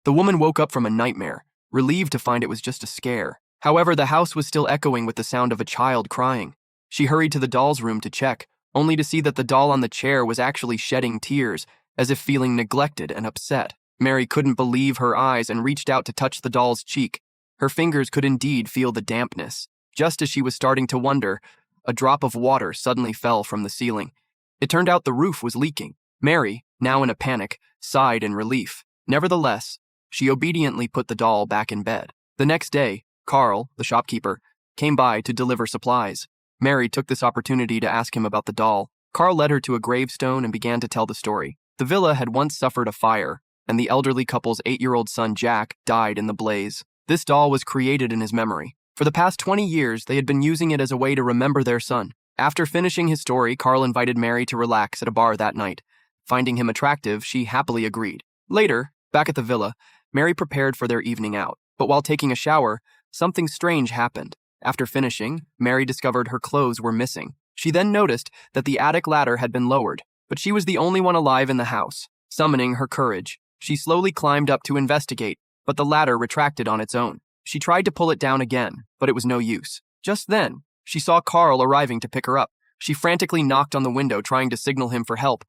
The woman woke up from a nightmare, relieved to find it was just a scare. However, the house was still echoing with the sound of a child crying. She hurried to the doll's room to check, only to see that the doll on the chair was actually shedding tears, as if feeling neglected and upset. Mary couldn't believe her eyes and reached out to touch the doll's cheek. Her fingers could indeed feel the dampness. Just as she was starting to wonder, a drop of water suddenly fell from the ceiling. It turned out the roof was leaking. Mary, now in a panic, sighed in relief. Nevertheless, she obediently put the doll back in bed. The next day, Carl, the shopkeeper, came by to deliver supplies. Mary took this opportunity to ask him about the doll. Carl led her to a gravestone and began to tell the story. The villa had once suffered a fire, and the elderly couple's 8-year-old son Jack died in the blaze. This doll was created in his memory. For the past 20 years, they had been using it as a way to remember their son. After finishing his story, Carl invited Mary to relax at a bar that night. Finding him attractive, she happily agreed. Later, back at the villa, Mary prepared for their evening out. But while taking a shower, something strange happened. After finishing, Mary discovered her clothes were missing. She then noticed that the attic ladder had been lowered, but she was the only one alive in the house. Summoning her courage, she slowly climbed up to investigate, but the ladder retracted on its own. She tried to pull it down again, but it was no use. Just then, she saw Carl arriving to pick her up. She frantically knocked on the window, trying to signal him for help,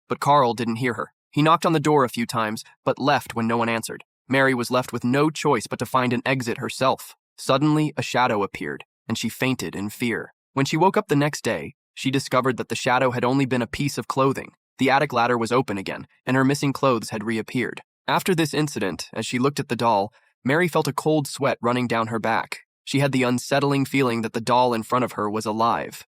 but Carl didn't hear her. He knocked on the door a few times, but left when no one answered. Mary was left with no choice but to find an exit herself. Suddenly, a shadow appeared, and she fainted in fear. When she woke up the next day, she discovered that the shadow had only been a piece of clothing. The attic ladder was open again, and her missing clothes had reappeared. After this incident, as she looked at the doll, Mary felt a cold sweat running down her back. She had the unsettling feeling that the doll in front of her was alive.